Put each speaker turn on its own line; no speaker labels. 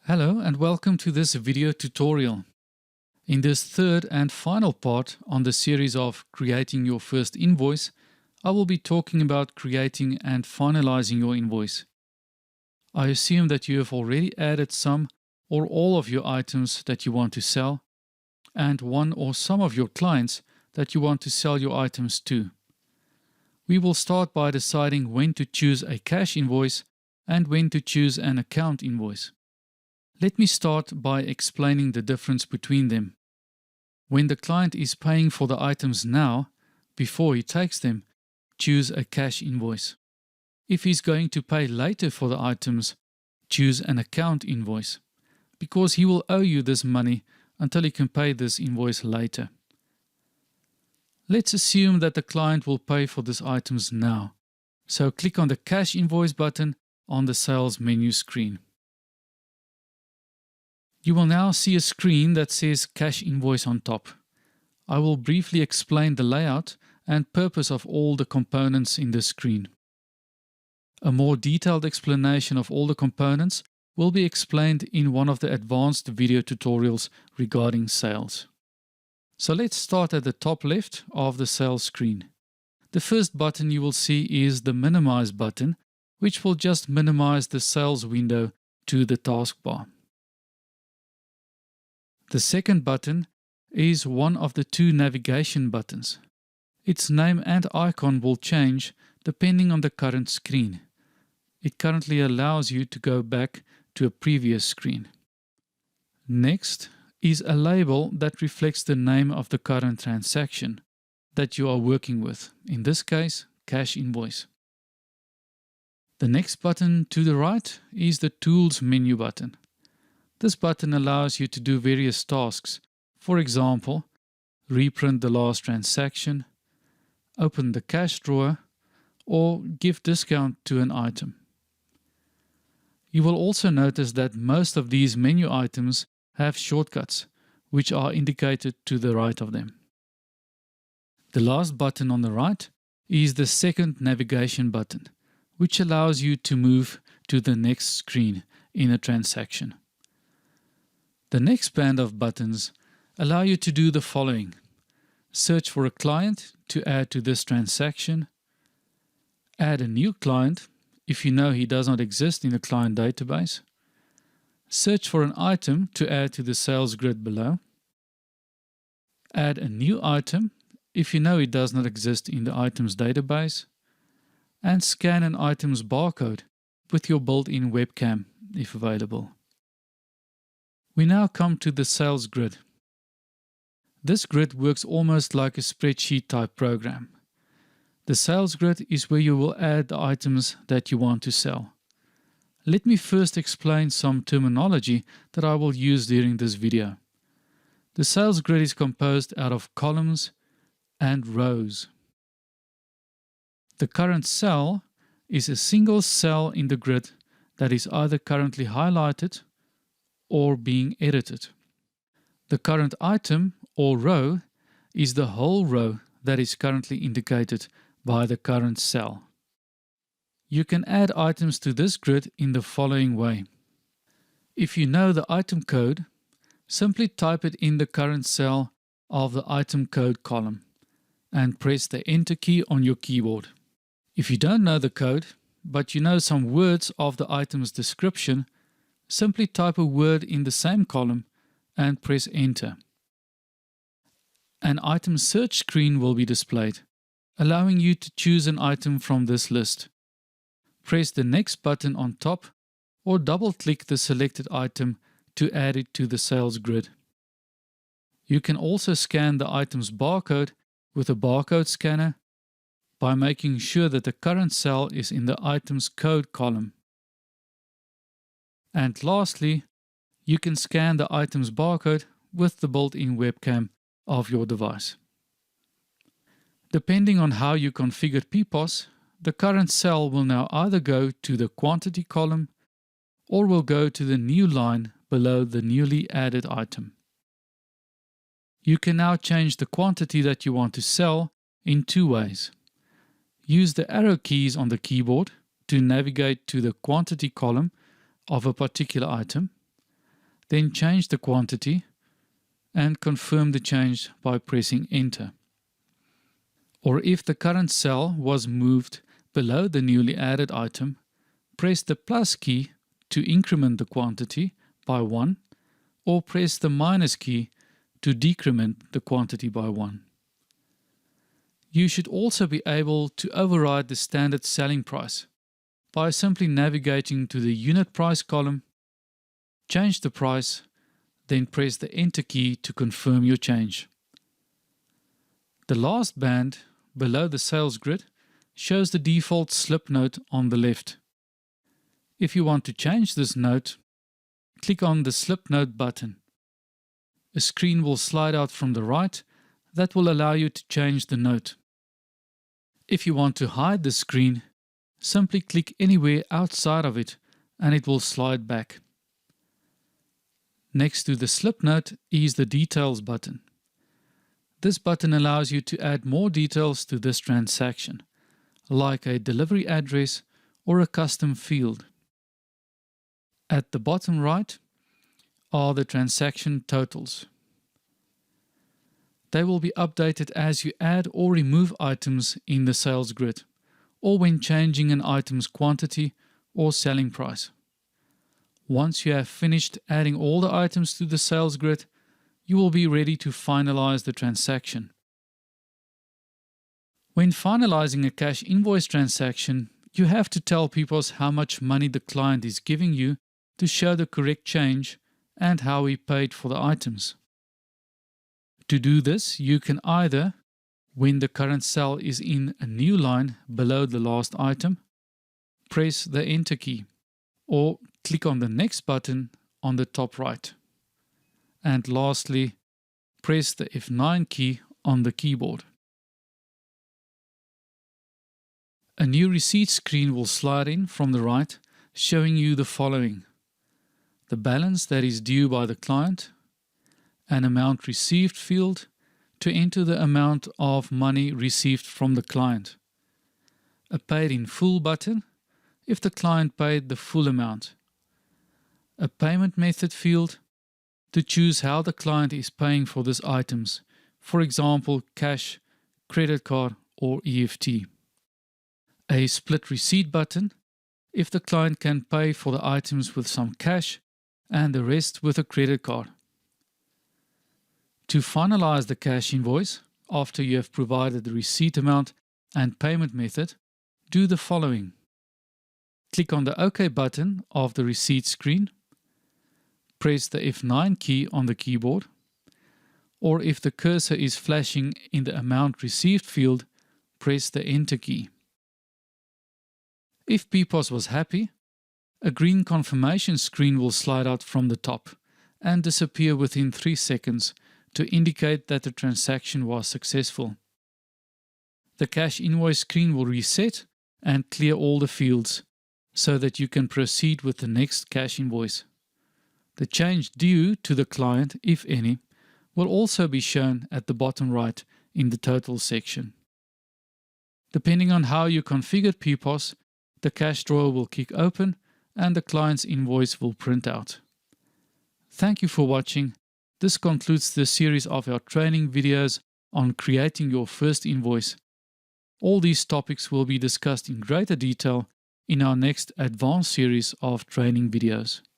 Hello and welcome to this video tutorial. In this third and final part on the series of creating your first invoice, I will be talking about creating and finalizing your invoice. I assume that you have already added some or all of your items that you want to sell and one or some of your clients that you want to sell your items to. We will start by deciding when to choose a cash invoice and when to choose an account invoice. Let me start by explaining the difference between them. When the client is paying for the items now, before he takes them, choose a cash invoice. If he's going to pay later for the items, choose an account invoice, because he will owe you this money until he can pay this invoice later. Let's assume that the client will pay for these items now. So click on the cash invoice button on the sales menu screen. You will now see a screen that says Cash Invoice on top. I will briefly explain the layout and purpose of all the components in this screen. A more detailed explanation of all the components will be explained in one of the advanced video tutorials regarding sales. So let's start at the top left of the sales screen. The first button you will see is the Minimize button, which will just minimize the sales window to the taskbar. The second button is one of the two navigation buttons. Its name and icon will change depending on the current screen. It currently allows you to go back to a previous screen. Next is a label that reflects the name of the current transaction that you are working with, in this case, Cashinvoice. The next button to the right is the Tools menu button. This button allows you to do various tasks, for example, reprint the last transaction, open the cash drawer, or give discount to an item. You will also notice that most of these menu items have shortcuts, which are indicated to the right of them. The last button on the right is the second navigation button, which allows you to move to the next screen in a transaction. The next band of buttons allow you to do the following: search for a client to add to this transaction, add a new client if you know he does not exist in the client database, search for an item to add to the sales grid below, add a new item if you know it does not exist in the items database, and scan an item's barcode with your built-in webcam if available. We now come to the sales grid. This grid works almost like a spreadsheet type program. The sales grid is where you will add the items that you want to sell. Let me first explain some terminology that I will use during this video. The sales grid is composed out of columns and rows. The current cell is a single cell in the grid that is either currently highlighted or being edited. The current item or row is the whole row that is currently indicated by the current cell. You can add items to this grid in the following way. If you know the item code, simply type it in the current cell of the item code column and press the Enter key on your keyboard. If you don't know the code, but you know some words of the item's description, simply type a word in the same column and press Enter. An item search screen will be displayed, allowing you to choose an item from this list. Press the next button on top or double-click the selected item to add it to the sales grid. You can also scan the item's barcode with a barcode scanner by making sure that the current cell is in the item's code column. And lastly, you can scan the item's barcode with the built-in webcam of your device. Depending on how you configured PPOS, the current cell will now either go to the quantity column or will go to the new line below the newly added item. You can now change the quantity that you want to sell in two ways. Use the arrow keys on the keyboard to navigate to the quantity column of a particular item, then change the quantity and confirm the change by pressing Enter. Or if the current cell was moved below the newly added item, press the plus key to increment the quantity by 1, or press the minus key to decrement the quantity by 1. You should also be able to override the standard selling price by simply navigating to the unit price column, change the price, then press the Enter key to confirm your change. The last band below the sales grid shows the default slip note on the left. If you want to change this note, click on the slip note button. A screen will slide out from the right that will allow you to change the note. If you want to hide the screen, simply click anywhere outside of it and it will slide back. Next to the slip note is the Details button. This button allows you to add more details to this transaction, like a delivery address or a custom field. At the bottom right are the transaction totals. They will be updated as you add or remove items in the sales grid, or when changing an item's quantity or selling price. Once you have finished adding all the items to the sales grid, you will be ready to finalize the transaction. When finalizing a cash invoice transaction, you have to tell PPOS how much money the client is giving you to show the correct change and how he paid for the items. To do this, you can either, when the current cell is in a new line below the last item, press the Enter key, or click on the next button on the top right. And lastly, press the F9 key on the keyboard. A new receipt screen will slide in from the right, showing you the following: the balance that is due by the client, an amount received field to enter the amount of money received from the client, a paid in full button if the client paid the full amount, a payment method field to choose how the client is paying for these items, for example, cash, credit card, or EFT. A split receipt button if the client can pay for the items with some cash and the rest with a credit card. To finalize the cash invoice, after you have provided the receipt amount and payment method, do the following. Click on the OK button of the receipt screen, press the F9 key on the keyboard, or if the cursor is flashing in the amount received field, press the Enter key. If PPOS was happy, a green confirmation screen will slide out from the top and disappear within 3 seconds to indicate that the transaction was successful. The cash invoice screen will reset and clear all the fields so that you can proceed with the next cash invoice. The change due to the client, if any, will also be shown at the bottom right in the total section. Depending on how you configured PPOS, the cash drawer will kick open and the client's invoice will print out. Thank you for watching. This concludes the series of our training videos on creating your first invoice. All these topics will be discussed in greater detail in our next advanced series of training videos.